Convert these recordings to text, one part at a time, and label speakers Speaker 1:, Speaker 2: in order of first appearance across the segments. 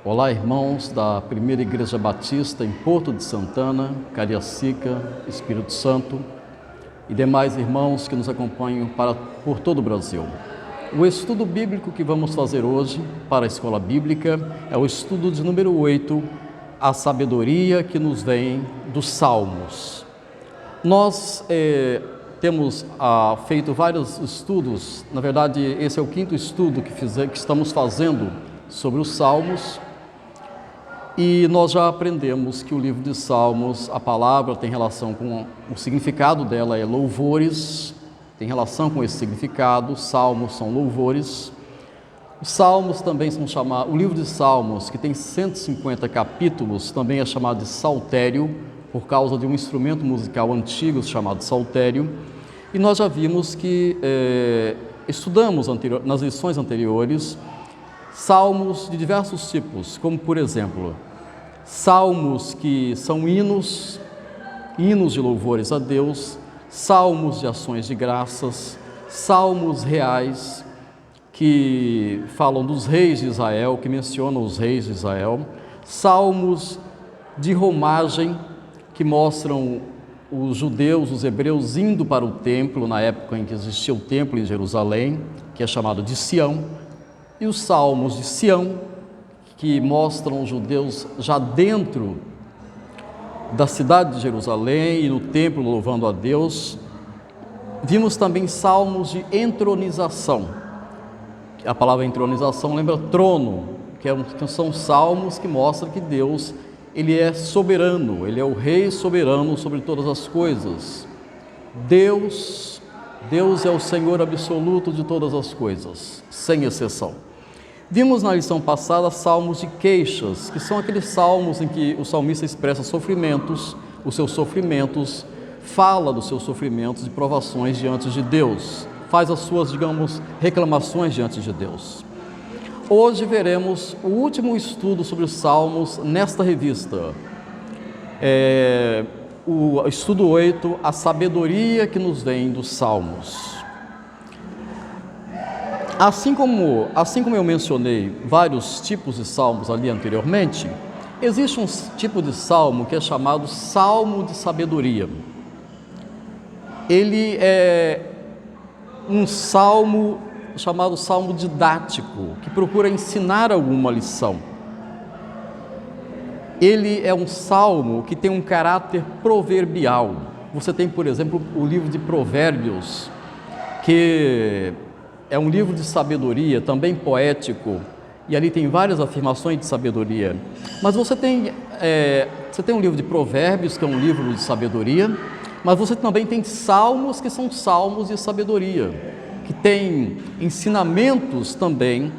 Speaker 1: Olá, irmãos da Primeira Igreja Batista em Porto de Santana, Cariacica, Espírito Santo e demais irmãos que nos acompanham por todo o Brasil. O estudo bíblico que vamos fazer hoje para a Escola Bíblica é o estudo de número 8, a sabedoria que nos vem dos Salmos. Nós temos feito vários estudos, na verdade esse é o quinto estudo que estamos fazendo sobre os Salmos, e nós já aprendemos que o livro de Salmos, a palavra tem relação com o significado dela, é louvores, tem relação com esse significado, Salmos são louvores. Os Salmos também são chamados, o livro de Salmos, que tem 150 capítulos, também é chamado de saltério, por causa de um instrumento musical antigo chamado saltério. E nós já vimos que estudamos nas lições anteriores salmos de diversos tipos, como por exemplo, salmos que são hinos de louvores a Deus, salmos de ações de graças, salmos reais que falam dos reis de Israel, que mencionam os reis de Israel, salmos de romagem que mostram os judeus, os hebreus indo para o templo na época em que existia o templo em Jerusalém, que é chamado de Sião, e os salmos de Sião, que mostram os judeus já dentro da cidade de Jerusalém e no templo louvando a Deus. Vimos também salmos de entronização. A palavra entronização lembra trono, que são salmos que mostram que Deus, Ele é soberano, Ele é o Rei soberano sobre todas as coisas. Deus é o Senhor absoluto de todas as coisas, sem exceção. Vimos na lição passada salmos de queixas, que são aqueles salmos em que o salmista expressa sofrimentos, os seus sofrimentos, fala dos seus sofrimentos e provações diante de Deus, faz as suas, reclamações diante de Deus. Hoje veremos o último estudo sobre os salmos nesta revista. O estudo 8, a sabedoria que nos vem dos salmos. Assim como eu mencionei vários tipos de salmos ali anteriormente, existe um tipo de salmo que é chamado salmo de sabedoria. Ele é um salmo chamado salmo didático, que procura ensinar alguma lição. Ele é um salmo que tem um caráter proverbial. Você tem, por exemplo, o livro de Provérbios, que é um livro de sabedoria, também poético, e ali tem várias afirmações de sabedoria. Mas você tem um livro de Provérbios, que é um livro de sabedoria, mas você também tem salmos que são salmos de sabedoria, que tem ensinamentos também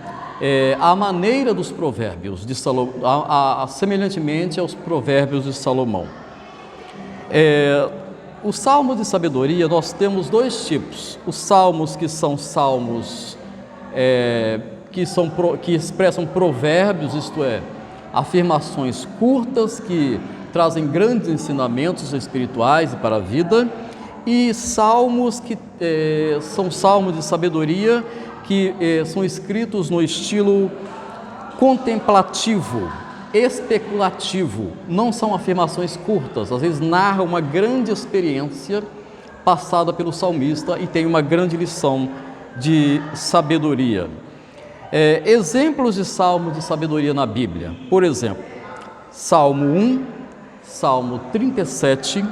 Speaker 1: à maneira dos provérbios de Salomão, semelhantemente aos provérbios de Salomão. Os salmos de sabedoria, nós temos dois tipos: os salmos que são salmos que expressam provérbios, isto é, afirmações curtas que trazem grandes ensinamentos espirituais e para a vida, e salmos que são salmos de sabedoria que são escritos no estilo contemplativo, especulativo, não são afirmações curtas, às vezes narram uma grande experiência passada pelo salmista e tem uma grande lição de sabedoria. Exemplos de salmos de sabedoria na Bíblia, por exemplo, Salmo 1, Salmo 37,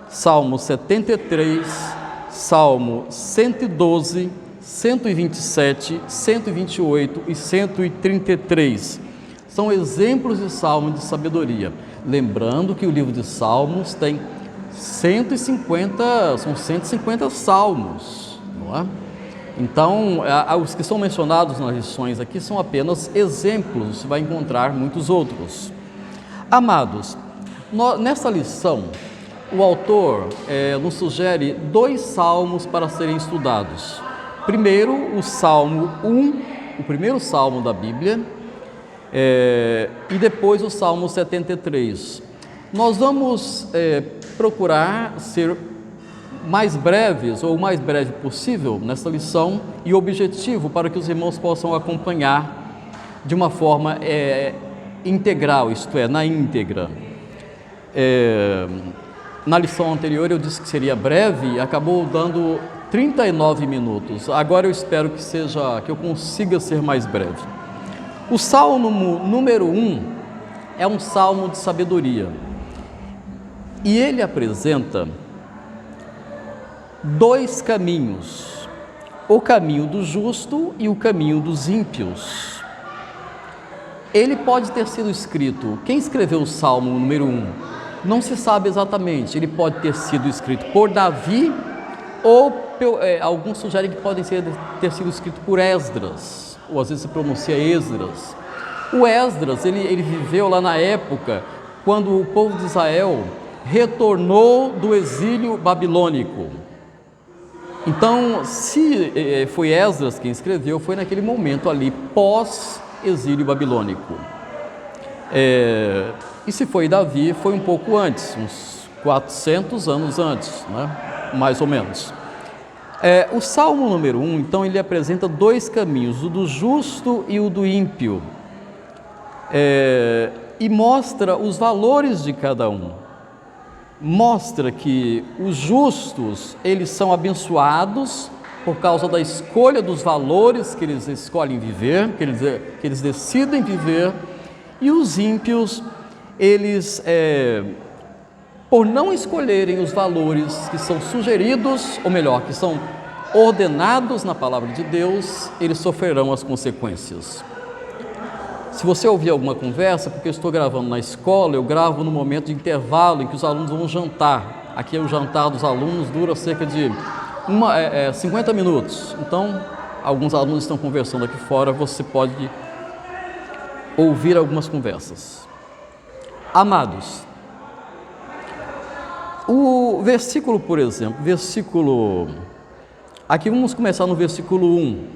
Speaker 1: Salmo 73, Salmo 112, 127, 128 e 133. São exemplos de salmos de sabedoria. Lembrando que o livro de Salmos tem 150 salmos, não é? Então, os que são mencionados nas lições aqui são apenas exemplos, você vai encontrar muitos outros. Amados, nessa lição, o autor nos sugere dois salmos para serem estudados. Primeiro, o Salmo 1, o primeiro salmo da Bíblia, e depois o Salmo 73. Nós vamos procurar ser mais breves, ou o mais breve possível nessa lição, e objetivo para que os irmãos possam acompanhar de uma forma integral, isto é, na íntegra. Na lição anterior eu disse que seria breve e acabou dando 39 minutos. Agora eu espero que eu consiga ser mais breve. O Salmo número 1 é um salmo de sabedoria. E ele apresenta dois caminhos, o caminho do justo e o caminho dos ímpios. Ele pode ter sido escrito, quem escreveu o Salmo número 1? Não se sabe exatamente, ele pode ter sido escrito por Davi ou alguns sugerem que pode ter sido escrito por Esdras, ou às vezes se pronuncia Esdras. O Esdras, ele viveu lá na época quando o povo de Israel retornou do exílio babilônico. Então, se foi Esdras quem escreveu, foi naquele momento ali, pós-exílio babilônico. E se foi Davi, foi um pouco antes, uns 400 anos antes, né? Mais ou menos. O Salmo número 1, então, ele apresenta dois caminhos, o do justo e o do ímpio, e mostra os valores de cada um. Mostra que os justos, eles são abençoados por causa da escolha dos valores que eles escolhem viver, que eles decidem viver, e os ímpios, eles, por não escolherem os valores que são sugeridos, ou melhor, que são ordenados na palavra de Deus, eles sofrerão as consequências. Se você ouvir alguma conversa, porque eu estou gravando na escola, eu gravo no momento de intervalo em que os alunos vão jantar. Aqui o jantar dos alunos dura cerca de 50 minutos. Então, alguns alunos estão conversando aqui fora, você pode ouvir algumas conversas. Amados, o versículo, por exemplo, aqui vamos começar no versículo 1.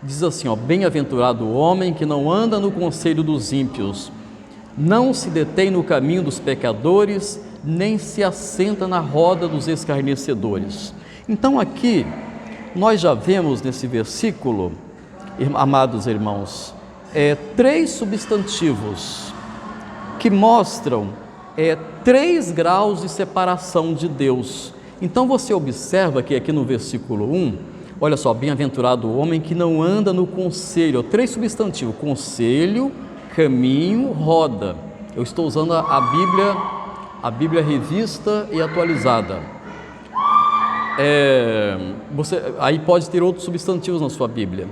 Speaker 1: Diz assim, bem-aventurado o homem que não anda no conselho dos ímpios, não se detém no caminho dos pecadores, nem se assenta na roda dos escarnecedores. Então aqui, nós já vemos nesse versículo, amados irmãos, três substantivos que mostram 3 graus de separação de Deus. Então você observa que aqui no versículo 1, olha só, bem-aventurado o homem que não anda no conselho, 3 substantivos, conselho, caminho, roda. Eu estou usando a Bíblia revista e atualizada. Aí pode ter outros substantivos na sua Bíblia.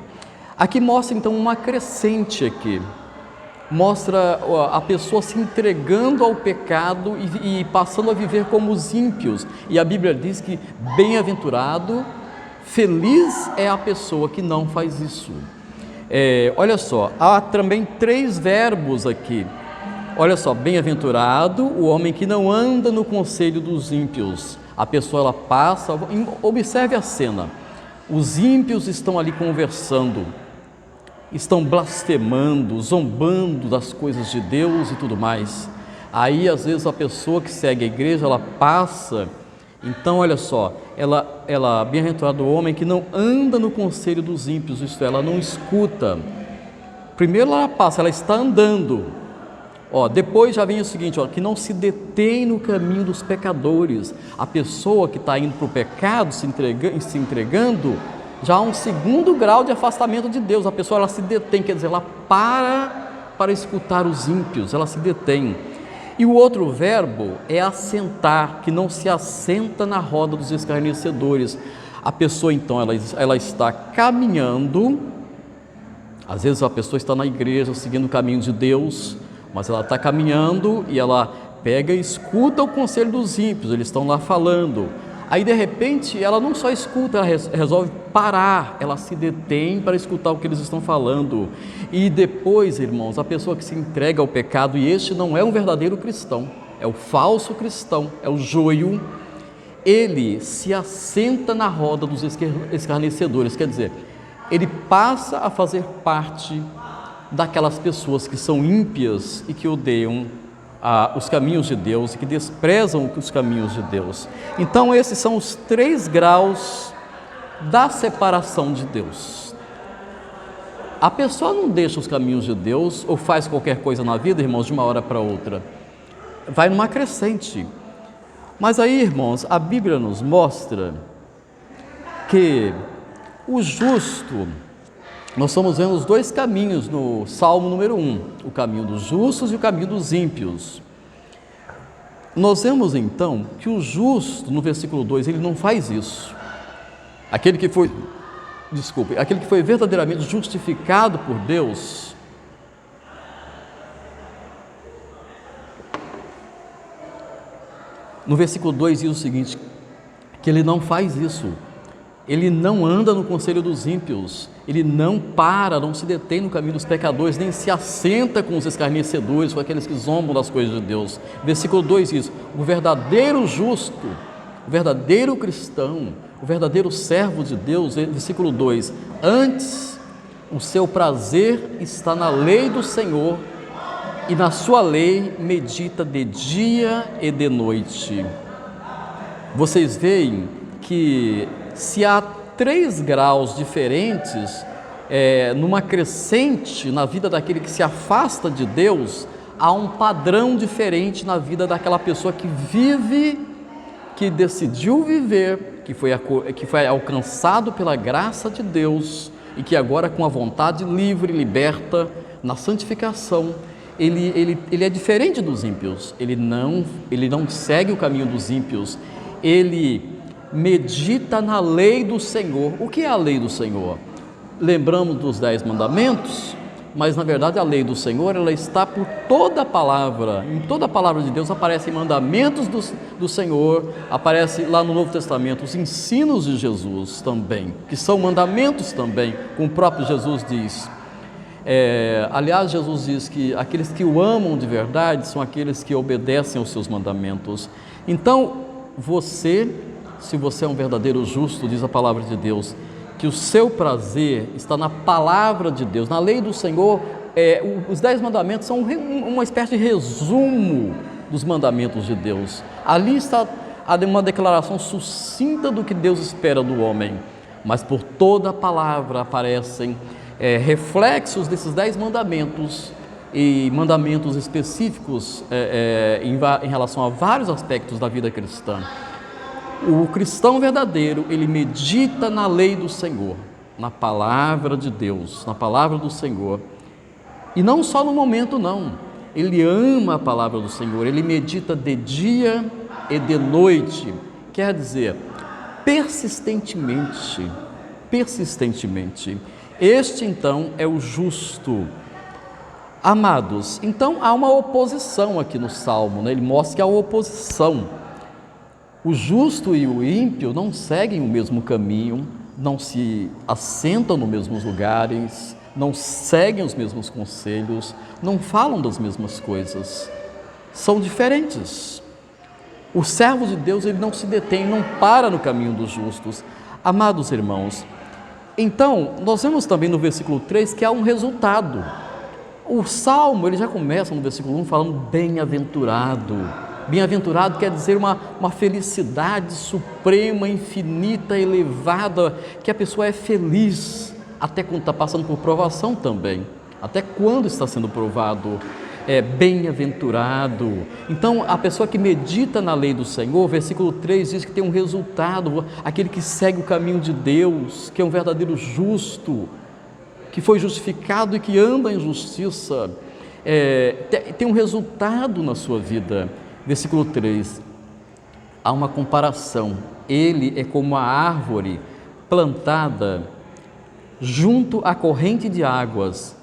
Speaker 1: Aqui mostra então uma crescente aqui, mostra a pessoa se entregando ao pecado e passando a viver como os ímpios. E a Bíblia diz que bem-aventurado, feliz é a pessoa que não faz isso. Olha só, há também 3 verbos aqui. Olha só, bem-aventurado o homem que não anda no conselho dos ímpios. A pessoa, ela passa, observe a cena. Os ímpios estão ali conversando, estão blasfemando, zombando das coisas de Deus e tudo mais. Aí, às vezes, a pessoa que segue a igreja, ela passa. Então, olha só, ela bem-aventurado o homem que não anda no conselho dos ímpios, isto é, ela não escuta. Primeiro ela passa, ela está andando. Depois já vem o seguinte, que não se detém no caminho dos pecadores. A pessoa que está indo para o pecado, se entregando, já há um segundo grau de afastamento de Deus. A pessoa, ela se detém, quer dizer, ela para escutar os ímpios, ela se detém. E o outro verbo é assentar, que não se assenta na roda dos escarnecedores. A pessoa, então, ela está caminhando. Às vezes a pessoa está na igreja, seguindo o caminho de Deus, mas ela está caminhando e ela pega e escuta o conselho dos ímpios, eles estão lá falando. Aí, de repente, ela não só escuta, ela resolve parar, ela se detém para escutar o que eles estão falando. E depois, irmãos, a pessoa que se entrega ao pecado, e este não é um verdadeiro cristão, é o falso cristão, é o joio, ele se assenta na roda dos escarnecedores, quer dizer, ele passa a fazer parte daquelas pessoas que são ímpias e que odeiam os caminhos de Deus e que desprezam os caminhos de Deus. Então esses são os 3 graus da separação de Deus. A pessoa não deixa os caminhos de Deus ou faz qualquer coisa na vida, irmãos, de uma hora para outra. Vai numa crescente. Mas aí, irmãos, a Bíblia nos mostra que o justo, nós estamos vendo os dois caminhos no Salmo número 1, o caminho dos justos e o caminho dos ímpios. Nós vemos então que o justo, no versículo 2, ele não faz isso. Aquele que foi verdadeiramente justificado por Deus, no versículo 2 diz o seguinte, que ele não faz isso, ele não anda no conselho dos ímpios, ele não se detém no caminho dos pecadores, nem se assenta com os escarnecedores, com aqueles que zombam das coisas de Deus. Versículo 2 diz, o verdadeiro justo, o verdadeiro cristão, o verdadeiro servo de Deus, versículo 2, antes o seu prazer está na lei do Senhor, e na sua lei medita de dia e de noite. Vocês veem que se há 3 graus diferentes, numa crescente na vida daquele que se afasta de Deus, há um padrão diferente na vida daquela pessoa que vive, que decidiu viver, que foi alcançado pela graça de Deus e que agora com a vontade livre, liberta, na santificação, ele é diferente dos ímpios, ele não segue o caminho dos ímpios, ele medita na lei do Senhor. O que é a lei do Senhor? Lembramos dos 10 mandamentos, mas na verdade a lei do Senhor, ela está por toda a palavra, em toda a palavra de Deus aparecem mandamentos do Senhor, aparece lá no Novo Testamento os ensinos de Jesus também, que são mandamentos também, como o próprio Jesus diz. Aliás, Jesus diz que aqueles que o amam de verdade são aqueles que obedecem aos seus mandamentos. Então, se você é um verdadeiro justo, diz a palavra de Deus, que o seu prazer está na palavra de Deus, na lei do Senhor. Os 10 mandamentos são uma espécie de resumo dos mandamentos de Deus. Ali está uma declaração sucinta do que Deus espera do homem, mas por toda a palavra aparecem reflexos desses 10 mandamentos e mandamentos específicos em relação a vários aspectos da vida cristã. O cristão verdadeiro, ele medita na lei do Senhor, na palavra de Deus, na palavra do Senhor, e não só no momento não, ele ama a palavra do Senhor, ele medita de dia e de noite, quer dizer, persistentemente. Este então é o justo. Amados, então há uma oposição aqui no Salmo, né? Ele mostra que há uma oposição. O justo e o ímpio não seguem o mesmo caminho, não se assentam nos mesmos lugares, não seguem os mesmos conselhos, não falam das mesmas coisas, são diferentes. O servo de Deus, ele não se detém, não para no caminho dos justos. Amados irmãos, então, nós vemos também no versículo 3 que há um resultado. O Salmo, ele já começa no versículo 1 falando bem-aventurado. Bem-aventurado quer dizer uma felicidade suprema, infinita, elevada, que a pessoa é feliz, até quando está passando por provação também, até quando está sendo provado. Bem-aventurado. Então, a pessoa que medita na lei do Senhor, versículo 3 diz que tem um resultado, aquele que segue o caminho de Deus, que é um verdadeiro justo, que foi justificado e que anda em justiça, tem um resultado na sua vida. Versículo 3, há uma comparação, ele é como a árvore plantada junto à corrente de águas,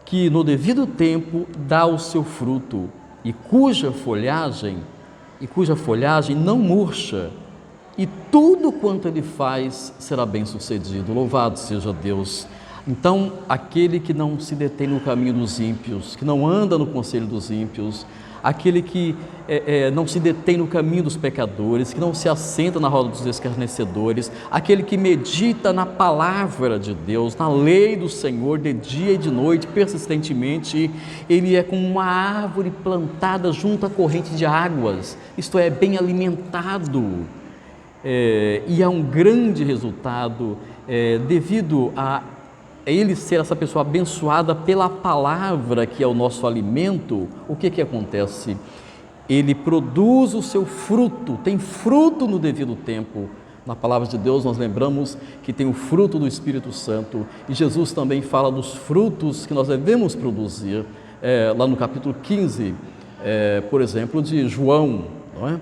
Speaker 1: que no devido tempo dá o seu fruto e cuja folhagem não murcha, e tudo quanto ele faz será bem sucedido. Louvado seja Deus. Então, aquele que não se detém no caminho dos ímpios, que não anda no conselho dos ímpios, aquele que não se detém no caminho dos pecadores, que não se assenta na roda dos escarnecedores, aquele que medita na palavra de Deus, na lei do Senhor, de dia e de noite, persistentemente, ele é como uma árvore plantada junto à corrente de águas, isto é, bem alimentado, e há um grande resultado devido a ele ser essa pessoa abençoada pela palavra, que é o nosso alimento, o que acontece? Ele produz o seu fruto, tem fruto no devido tempo. Na palavra de Deus nós lembramos que tem o fruto do Espírito Santo, e Jesus também fala dos frutos que nós devemos produzir, lá no capítulo 15, por exemplo, de João, não é?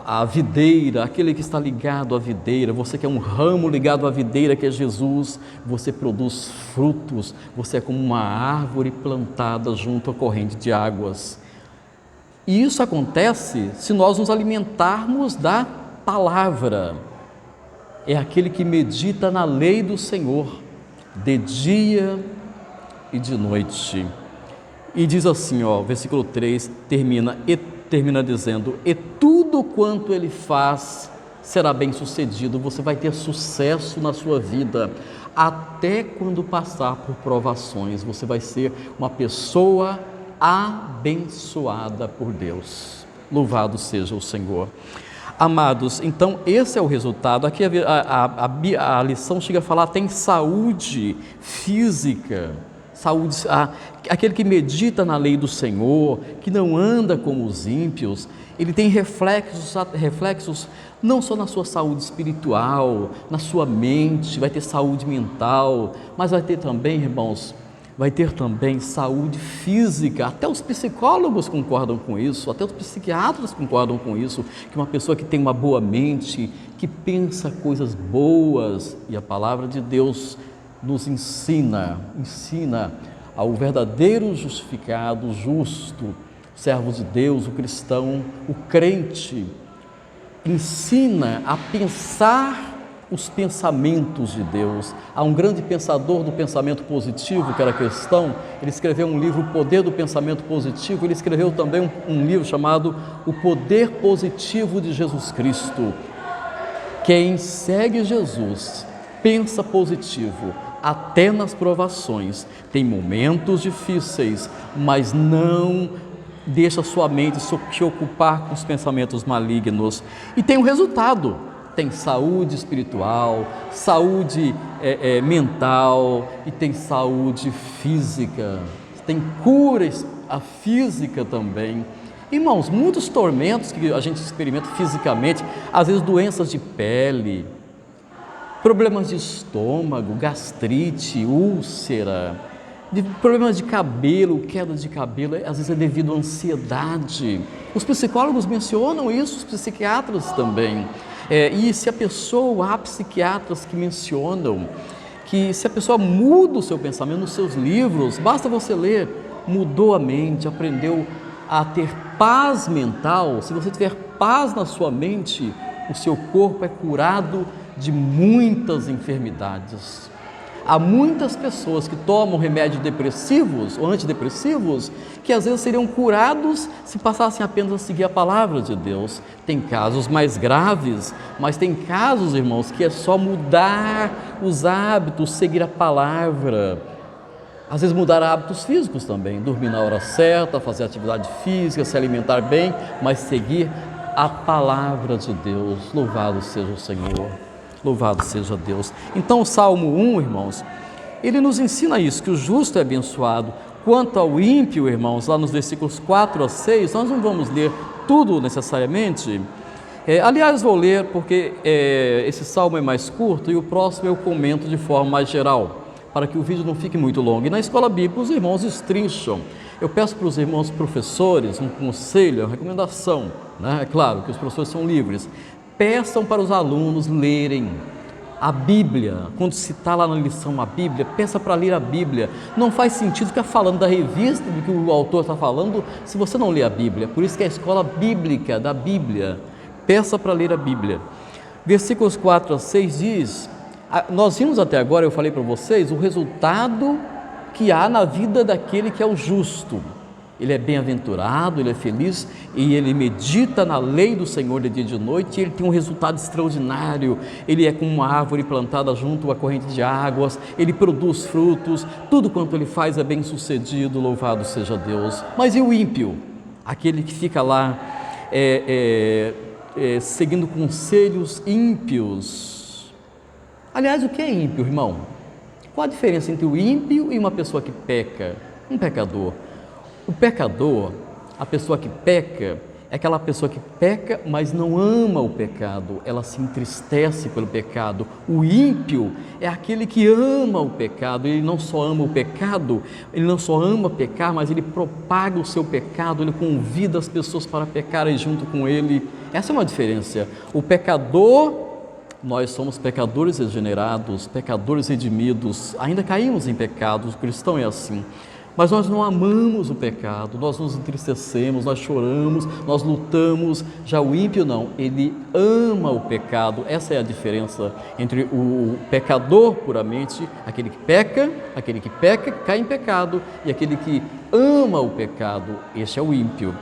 Speaker 1: A videira, aquele que está ligado à videira, você que é um ramo ligado à videira que é Jesus, você produz frutos, você é como uma árvore plantada junto à corrente de águas. E isso acontece se nós nos alimentarmos da palavra. É aquele que medita na lei do Senhor, de dia e de noite. E diz assim, versículo 3, termina dizendo: e tudo quanto ele faz será bem sucedido. Você vai ter sucesso na sua vida, até quando passar por provações, você vai ser uma pessoa abençoada por Deus. Louvado seja o Senhor. Amados, então esse é o resultado. Aqui a lição chega a falar, tem saúde física, saúde, aquele que medita na lei do Senhor, que não anda como os ímpios, ele tem reflexos não só na sua saúde espiritual, na sua mente, vai ter saúde mental, mas vai ter também, irmãos, vai ter também saúde física. Até os psicólogos concordam com isso, até os psiquiatras concordam com isso, que uma pessoa que tem uma boa mente, que pensa coisas boas, e a palavra de Deus nos ensina ao verdadeiro justificado, o justo, servo de Deus, o cristão, o crente, ensina a pensar os pensamentos de Deus. Há um grande pensador do pensamento positivo, que era cristão, ele escreveu um livro, O Poder do Pensamento Positivo. Ele escreveu também um livro chamado O Poder Positivo de Jesus Cristo. Quem segue Jesus pensa positivo, até nas provações. Tem momentos difíceis, mas não deixa sua mente se ocupar com os pensamentos malignos. E tem um resultado. Tem saúde espiritual, saúde mental e tem saúde física, tem cura a física também. Irmãos, muitos tormentos que a gente experimenta fisicamente, às vezes doenças de pele, problemas de estômago, gastrite, úlcera, problemas de cabelo, queda de cabelo, às vezes é devido à ansiedade. Os psicólogos mencionam isso, os psiquiatras também. E se a pessoa, há psiquiatras que mencionam que se a pessoa muda o seu pensamento nos seus livros, basta você ler, mudou a mente, aprendeu a ter paz mental. Se você tiver paz na sua mente, o seu corpo é curado de muitas enfermidades. Há muitas pessoas que tomam remédios depressivos ou antidepressivos que às vezes seriam curados se passassem apenas a seguir a palavra de Deus. Tem casos mais graves, mas tem casos, irmãos, que é só mudar os hábitos, seguir a palavra. Às vezes mudar hábitos físicos também, dormir na hora certa, fazer atividade física, se alimentar bem, mas seguir a palavra de Deus. Louvado seja o Senhor. Louvado seja Deus. Então o Salmo 1, irmãos, ele nos ensina isso, que o justo é abençoado. Quanto ao ímpio, irmãos, lá nos versículos 4 a 6, nós não vamos ler tudo necessariamente. Aliás, vou ler porque esse salmo é mais curto e o próximo eu comento de forma mais geral, para que o vídeo não fique muito longo. E na escola bíblica os irmãos destrincham. Eu peço para os irmãos professores um conselho, uma recomendação, né? É claro que os professores são livres. Peçam para os alunos lerem a Bíblia. Quando se está lá na lição a Bíblia, peça para ler a Bíblia. Não faz sentido ficar falando da revista, do que o autor está falando, se você não lê a Bíblia. Por isso que é a escola bíblica da Bíblia. Peça para ler a Bíblia. Versículos 4 a 6 diz, nós vimos até agora, eu falei para vocês, o resultado que há na vida daquele que é o justo. Ele é bem-aventurado, ele é feliz e ele medita na lei do Senhor de dia e de noite, e ele tem um resultado extraordinário. Ele é como uma árvore plantada junto à corrente de águas, ele produz frutos, tudo quanto ele faz é bem sucedido, louvado seja Deus. Mas e o ímpio? Aquele que fica lá seguindo conselhos ímpios. Aliás, o que é ímpio, irmão? Qual a diferença entre o ímpio e uma pessoa que peca? Um pecador. O pecador, a pessoa que peca, é aquela pessoa que peca, mas não ama o pecado, ela se entristece pelo pecado. O ímpio é aquele que ama o pecado, ele não só ama o pecado, ele não só ama pecar, mas ele propaga o seu pecado, ele convida as pessoas para pecarem junto com ele. Essa é uma diferença. O pecador, nós somos pecadores regenerados, pecadores redimidos, ainda caímos em pecados, o cristão é assim. Mas nós não amamos o pecado, nós nos entristecemos, nós choramos, nós lutamos. Já o ímpio não, ele ama o pecado. Essa é a diferença entre o pecador puramente, aquele que peca, cai em pecado, e aquele que ama o pecado, este é o ímpio.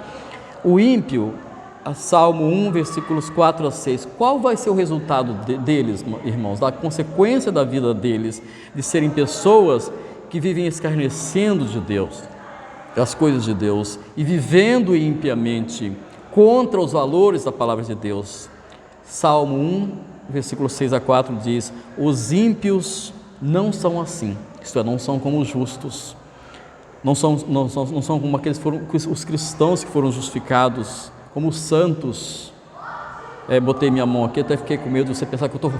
Speaker 1: O ímpio, Salmo 1, versículos 4 a 6, qual vai ser o resultado deles, irmãos, da consequência da vida deles, de serem pessoas que vivem escarnecendo de Deus, das coisas de Deus, e vivendo impiamente contra os valores da palavra de Deus? Salmo 1, versículo 6 a 4 diz: os ímpios não são assim, isto é, não são como os justos, não são como aqueles os cristãos que foram justificados, como os santos. Botei minha mão aqui, até fiquei com medo de você pensar que eu estou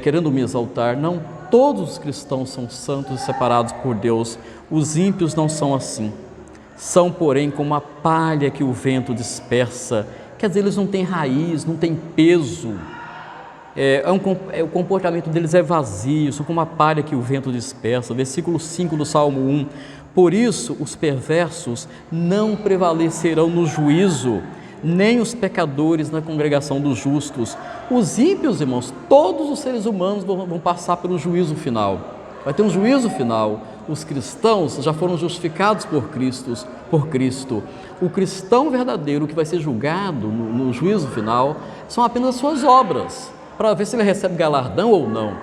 Speaker 1: querendo me exaltar. Não, todos os cristãos são santos e separados por Deus. Os ímpios não são assim. São, porém, como a palha que o vento dispersa. Quer dizer, eles não têm raiz, não têm peso. O comportamento deles é vazio, são como a palha que o vento dispersa. Versículo 5 do Salmo 1. Por isso, os perversos não prevalecerão no juízo, nem os pecadores na congregação dos justos. Os ímpios, irmãos, todos os seres humanos vão passar pelo juízo final. Vai ter um juízo final. Os cristãos já foram justificados por Cristo. O cristão verdadeiro que vai ser julgado no juízo final são apenas as suas obras, para ver se ele recebe galardão ou não,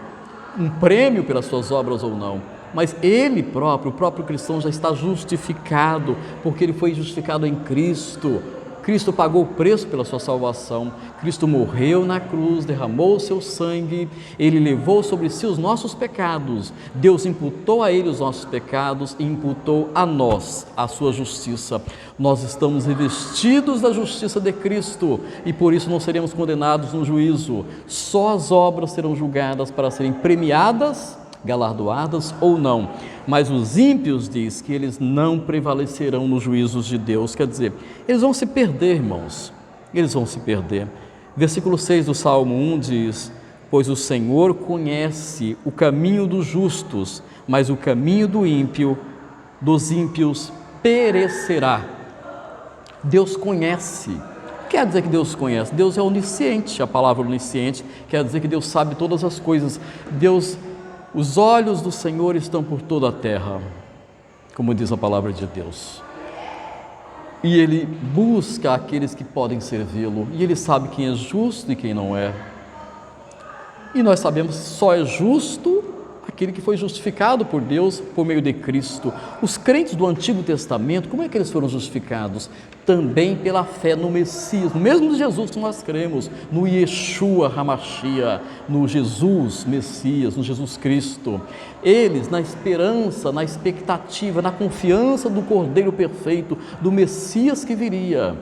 Speaker 1: um prêmio pelas suas obras ou não. Mas ele próprio, o próprio cristão já está justificado, porque ele foi justificado em Cristo. Cristo pagou o preço pela sua salvação. Cristo morreu na cruz, derramou o seu sangue, ele levou sobre si os nossos pecados. Deus imputou a ele os nossos pecados e imputou a nós a sua justiça. Nós estamos revestidos da justiça de Cristo e por isso não seremos condenados no juízo. Só as obras serão julgadas para serem premiadas, galardoadas ou não. Mas os ímpios, diz que eles não prevalecerão nos juízos de Deus. Quer dizer, eles vão se perder, irmãos, eles vão se perder. Versículo 6 do Salmo 1 diz: pois o Senhor conhece o caminho dos justos, mas o caminho dos ímpios perecerá. Deus conhece. Quer dizer que Deus conhece? Deus é onisciente. A palavra onisciente quer dizer que Deus sabe todas as coisas. Os olhos do Senhor estão por toda a terra, como diz a palavra de Deus. E Ele busca aqueles que podem servi-lo, e Ele sabe quem é justo e quem não é. E nós sabemos que só é justo aquele que foi justificado por Deus por meio de Cristo. Os crentes do Antigo Testamento, como é que eles foram justificados? Também pela fé no Messias, no mesmo Jesus que nós cremos, no Yeshua HaMashiach, no Jesus Messias, no Jesus Cristo. Eles, na esperança, na expectativa, na confiança do Cordeiro perfeito, do Messias que viria.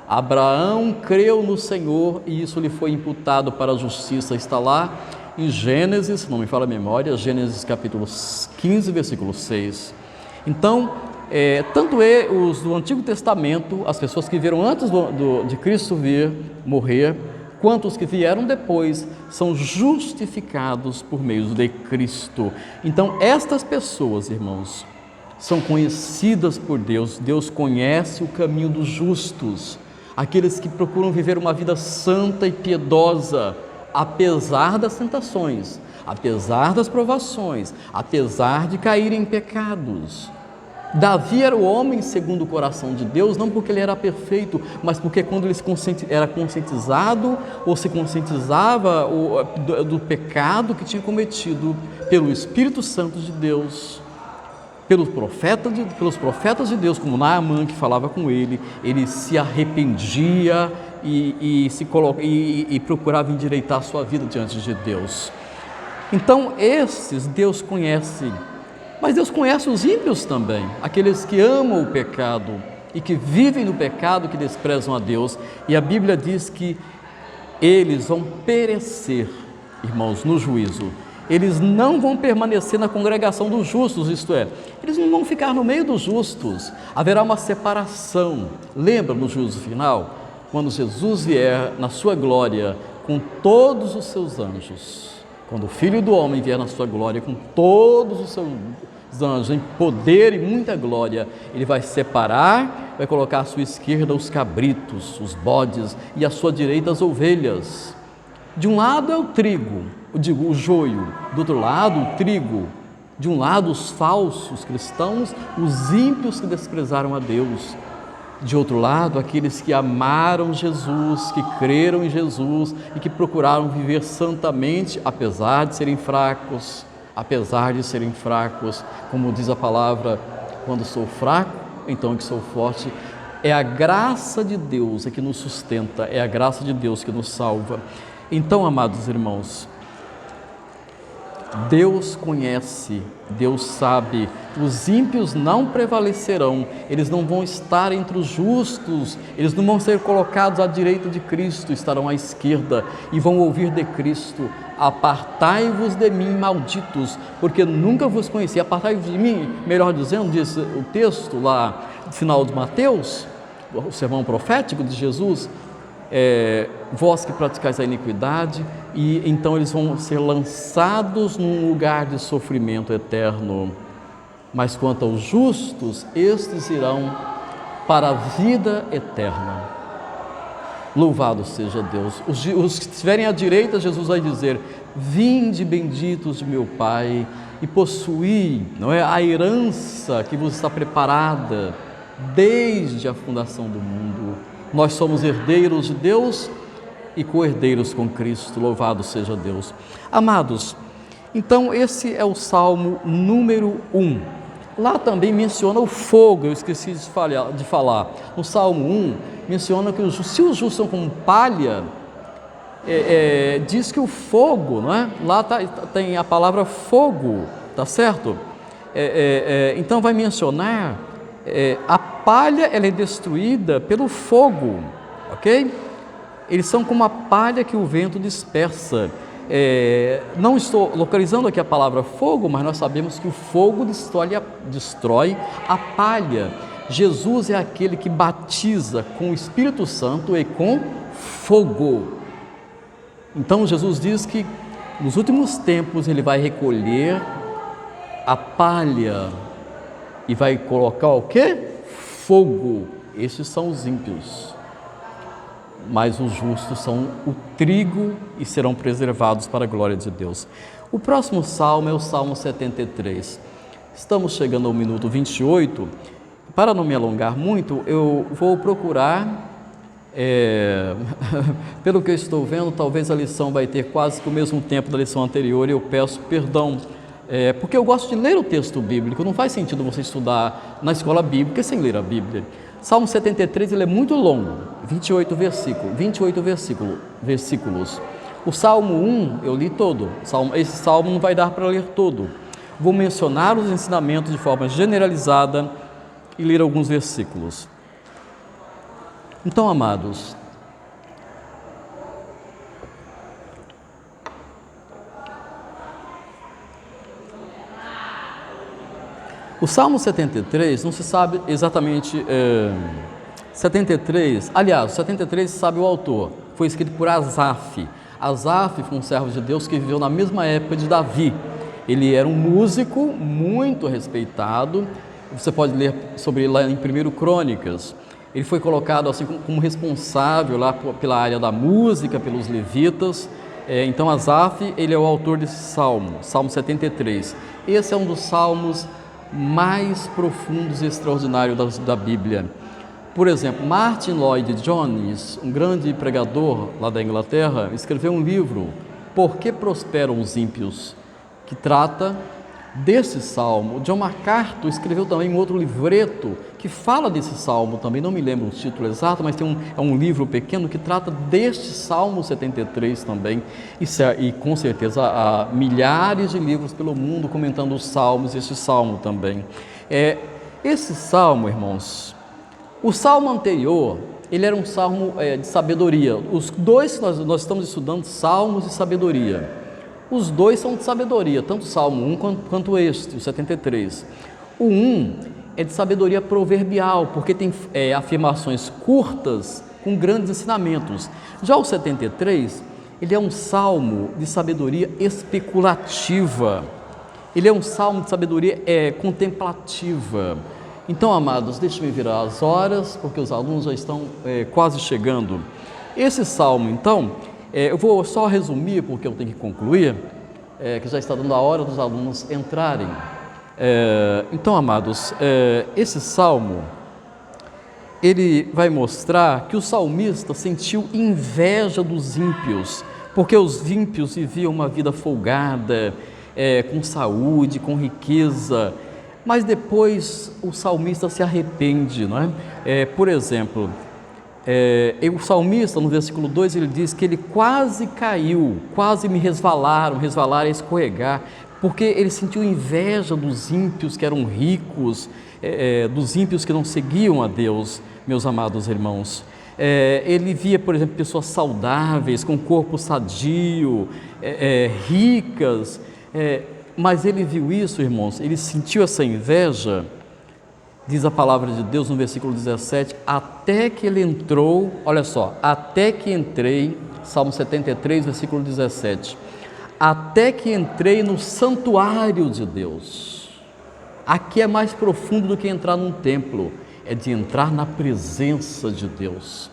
Speaker 1: Abraão creu no Senhor e isso lhe foi imputado para a justiça. Está lá em Gênesis, não me falha a memória, Gênesis capítulo 15, versículo 6. Então, tanto os do Antigo Testamento, as pessoas que vieram antes de Cristo morrer, quanto os que vieram depois, são justificados por meio de Cristo. Então, estas pessoas, irmãos, são conhecidas por Deus. Deus conhece o caminho dos justos, aqueles que procuram viver uma vida santa e piedosa, apesar das tentações, apesar das provações, apesar de cair em pecados. Davi era o homem segundo o coração de Deus, não porque ele era perfeito, mas porque quando ele era conscientizado ou se conscientizava do pecado que tinha cometido pelo Espírito Santo de Deus, pelos profetas de Deus, como Naamã, que falava com ele se arrependia e procurava endireitar a sua vida diante de Deus. Então, esses Deus conhece, Mas Deus conhece os ímpios também, aqueles que amam o pecado e que vivem no pecado, que desprezam a Deus. E a Bíblia diz que eles vão perecer, irmãos, no juízo. Eles não vão permanecer na congregação dos justos, isto é, eles não vão ficar no meio dos justos. Haverá uma separação. Lembra no juízo final? Quando Jesus vier na sua glória com todos os seus anjos, quando o Filho do Homem vier na sua glória com todos os seus anjos, em poder e muita glória, ele vai separar, vai colocar à sua esquerda os cabritos, os bodes, e à sua direita as ovelhas. De um lado é o trigo, o joio, do outro lado o trigo. De um lado os falsos cristãos, os ímpios que desprezaram a Deus. De outro lado, aqueles que amaram Jesus, que creram em Jesus e que procuraram viver santamente, apesar de serem fracos, como diz a palavra, quando sou fraco, então que sou forte. É a graça de Deus que nos sustenta, é a graça de Deus que nos salva. Então, amados irmãos, Deus conhece, Deus sabe, os ímpios não prevalecerão, eles não vão estar entre os justos, eles não vão ser colocados à direita de Cristo, estarão à esquerda e vão ouvir de Cristo: apartai-vos de mim, malditos, porque nunca vos conheci. Apartai-vos de mim, melhor dizendo, diz o texto lá no final de Mateus, o sermão profético de Jesus, vós que praticais a iniquidade. E então eles vão ser lançados num lugar de sofrimento eterno. Mas quanto aos justos, estes irão para a vida eterna. Louvado seja Deus. Os que estiverem à direita, Jesus vai dizer: vinde benditos de meu Pai e possuí, não é, a herança que vos está preparada desde a fundação do mundo. Nós somos herdeiros de Deus e co-herdeiros com Cristo, louvado seja Deus. Amados, então esse é o Salmo número 1. Lá também menciona o fogo, eu esqueci de falar. No Salmo 1, menciona que se os justos são como palha, diz que o fogo, não é? Lá tem a palavra fogo, tá certo? Então vai mencionar, a palha ela é destruída pelo fogo, ok? Eles são como a palha que o vento dispersa. Não estou localizando aqui a palavra fogo, mas nós sabemos que o fogo destrói a palha. Jesus é aquele que batiza com o Espírito Santo e com fogo. Então Jesus diz que nos últimos tempos ele vai recolher a palha e vai colocar o quê? Fogo. Esses são os ímpios. Mas os justos são o trigo e serão preservados para a glória de Deus. O próximo salmo é o Salmo 73. Estamos chegando ao minuto 28. Para não me alongar muito, eu vou procurar, pelo que eu estou vendo, talvez a lição vai ter quase que o mesmo tempo da lição anterior, e eu peço perdão, porque eu gosto de ler o texto bíblico. Não faz sentido você estudar na escola bíblica sem ler a Bíblia. Salmo 73, ele é muito longo, 28 versículos. O Salmo 1 eu li todo, esse Salmo não vai dar para ler todo. Vou mencionar os ensinamentos de forma generalizada e ler alguns versículos. Então, amados, o Salmo 73, não se sabe exatamente, 73, aliás, 73 sabe o autor, foi escrito por Asaf. Asaf foi um servo de Deus que viveu na mesma época de Davi. Ele era um músico muito respeitado, você pode ler sobre ele lá em 1 Crônicas. Ele foi colocado assim como responsável lá pela área da música, pelos levitas. Então Asaf, ele é o autor desse salmo, Salmo 73. Esse é um dos salmos mais profundos e extraordinários da Bíblia. Por exemplo, Martin Lloyd-Jones, um grande pregador lá da Inglaterra, escreveu um livro, Por que Prosperam os Ímpios?, que trata desse salmo. John MacArthur escreveu também um outro livreto que fala desse salmo também, não me lembro o título exato, mas é um livro pequeno que trata deste Salmo 73 também, e com certeza há milhares de livros pelo mundo comentando os salmos, este salmo também. Esse salmo, irmãos, o salmo anterior, ele era um salmo de sabedoria. Os dois que nós estamos estudando, salmos de sabedoria. Os dois são de sabedoria, tanto o Salmo 1 quanto este, o 73. O 1 é de sabedoria proverbial, porque tem afirmações curtas com grandes ensinamentos. Já o 73, ele é um salmo de sabedoria especulativa. Ele é um salmo de sabedoria contemplativa. Então, amados, deixe-me virar as horas, porque os alunos já estão quase chegando. Esse salmo, então, eu vou só resumir, porque eu tenho que concluir, que já está dando a hora dos alunos entrarem. Então, amados, esse salmo, ele vai mostrar que o salmista sentiu inveja dos ímpios, porque os ímpios viviam uma vida folgada, com saúde, com riqueza, mas depois o salmista se arrepende, não é? Por exemplo, o salmista, no versículo 2, ele diz que ele quase caiu, quase me resvalar é escorregar, porque ele sentiu inveja dos ímpios que eram ricos, dos ímpios que não seguiam a Deus, meus amados irmãos. Ele via, por exemplo, pessoas saudáveis, com corpo sadio, ricas, mas ele viu isso, irmãos, ele sentiu essa inveja. Diz a palavra de Deus no versículo 17, até que ele entrou, olha só, até que entrei, Salmo 73, versículo 17, até que entrei no santuário de Deus. Aqui é mais profundo do que entrar num templo, é de entrar na presença de Deus.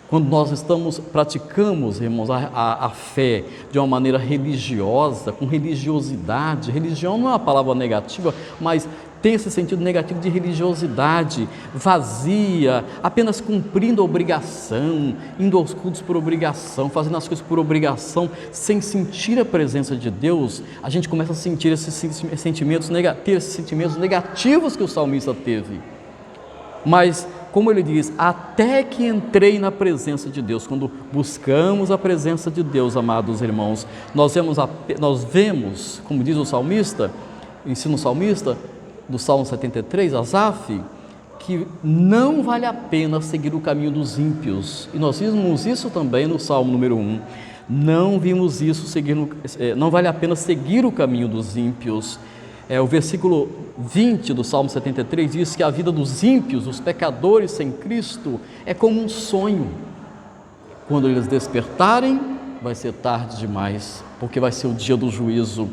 Speaker 1: Quando nós praticamos, irmãos, a fé de uma maneira religiosa, com religiosidade, religião não é uma palavra negativa, mas tem esse sentido negativo de religiosidade, vazia, apenas cumprindo a obrigação, indo aos cultos por obrigação, fazendo as coisas por obrigação, sem sentir a presença de Deus, a gente começa a sentir ter esses sentimentos negativos que o salmista teve. Mas, como ele diz, até que entrei na presença de Deus, quando buscamos a presença de Deus, amados irmãos, nós vemos, como diz o salmista, ensina o salmista, do Salmo 73, Asaf, que não vale a pena seguir o caminho dos ímpios. E nós vimos isso também no Salmo número 1. Não vimos isso, não vale a pena seguir o caminho dos ímpios. O versículo 20 do Salmo 73 diz que a vida dos ímpios, dos pecadores sem Cristo, é como um sonho. Quando eles despertarem, vai ser tarde demais, porque vai ser o dia do juízo.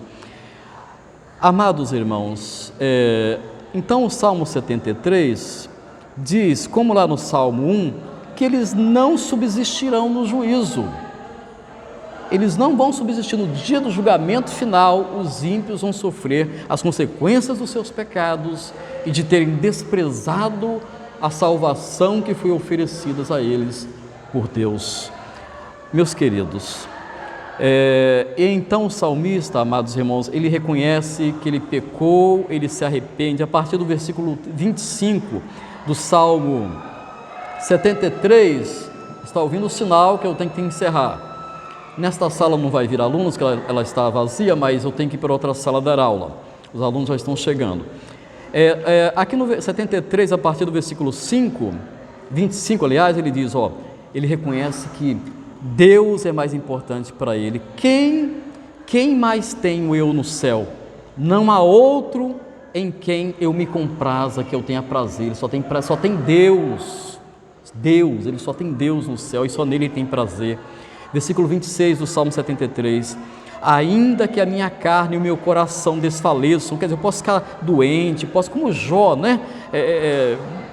Speaker 1: Amados irmãos, então o Salmo 73 diz, como lá no Salmo 1, que eles não subsistirão no juízo. Eles não vão subsistir no dia do julgamento final, os ímpios vão sofrer as consequências dos seus pecados e de terem desprezado a salvação que foi oferecida a eles por Deus. Meus queridos, e então o salmista, amados irmãos, ele reconhece que ele pecou, ele se arrepende. A partir do versículo 25 do Salmo 73, está ouvindo o sinal que eu tenho que encerrar. Nesta sala não vai vir alunos, que ela está vazia, mas eu tenho que ir para outra sala dar aula. Os alunos já estão chegando. Aqui no 73, a partir do versículo 25, aliás, ele diz, ele reconhece que Deus é mais importante para ele. Quem mais tenho eu no céu? Não há outro em quem eu me compraza, que eu tenha prazer. Só tem Deus. Ele só tem Deus no céu e só nele ele tem prazer. Versículo 26 do Salmo 73. Ainda que a minha carne e o meu coração desfaleçam, quer dizer, eu posso ficar doente, como Jó, né?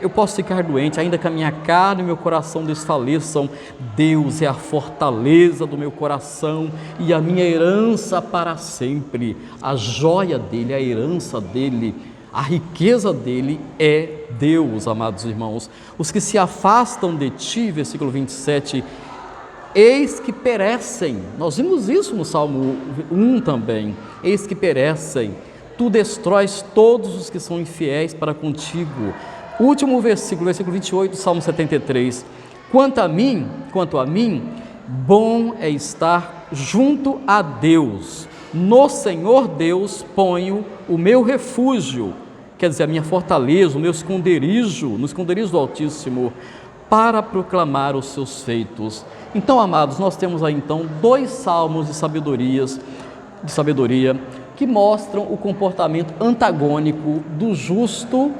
Speaker 1: Eu posso ficar doente, ainda que a minha carne e o meu coração desfaleçam, Deus é a fortaleza do meu coração e a minha herança para sempre. A joia dele, a herança dele, a riqueza dele é Deus, amados irmãos. Os que se afastam de ti, versículo 27, eis que perecem. Nós vimos isso no Salmo 1 também. Eis que perecem, Tu destróis todos os que são infiéis para contigo. O último versículo 28 do Salmo 73. Quanto a mim, bom é estar junto a Deus. No Senhor Deus ponho o meu refúgio, quer dizer, a minha fortaleza, o meu esconderijo, no esconderijo do Altíssimo, para proclamar os seus feitos. Então, amados, nós temos aí então 2 salmos de sabedoria que mostram o comportamento antagônico do justo,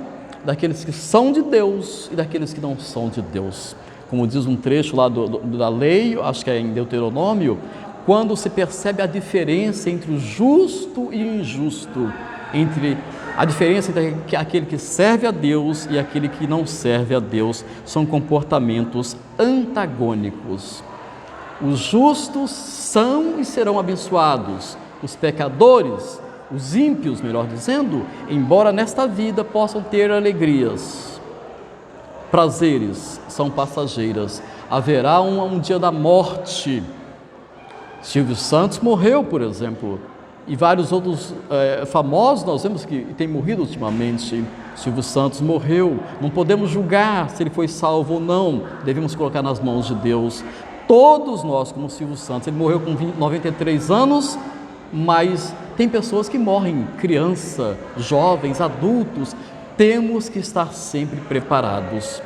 Speaker 1: daqueles que são de Deus e daqueles que não são de Deus. Como diz um trecho lá da lei, acho que é em Deuteronômio, quando se percebe a diferença entre o justo e o injusto, entre a diferença entre aquele que serve a Deus e aquele que não serve a Deus, são comportamentos antagônicos. Os justos são e serão abençoados, os pecadores, os ímpios, melhor dizendo, embora nesta vida possam ter alegrias, prazeres, são passageiras, haverá um dia da morte. Silvio Santos morreu, por exemplo, e vários outros famosos nós vemos que têm morrido ultimamente. Silvio Santos morreu, não podemos julgar se ele foi salvo ou não, devemos colocar nas mãos de Deus. Todos nós, como Silvio Santos, ele morreu com 93 anos, mas tem pessoas que morrem, criança, jovens, adultos, temos que estar sempre preparados.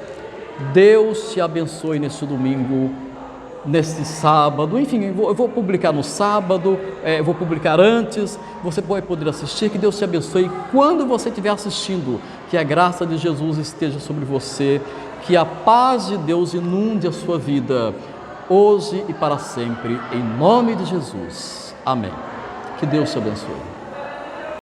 Speaker 1: Deus te abençoe neste domingo, neste sábado, enfim, eu vou publicar no sábado, vou publicar antes, você vai poder assistir, que Deus te abençoe quando você estiver assistindo, que a graça de Jesus esteja sobre você, que a paz de Deus inunde a sua vida, hoje e para sempre, em nome de Jesus. Amém. Que Deus te abençoe.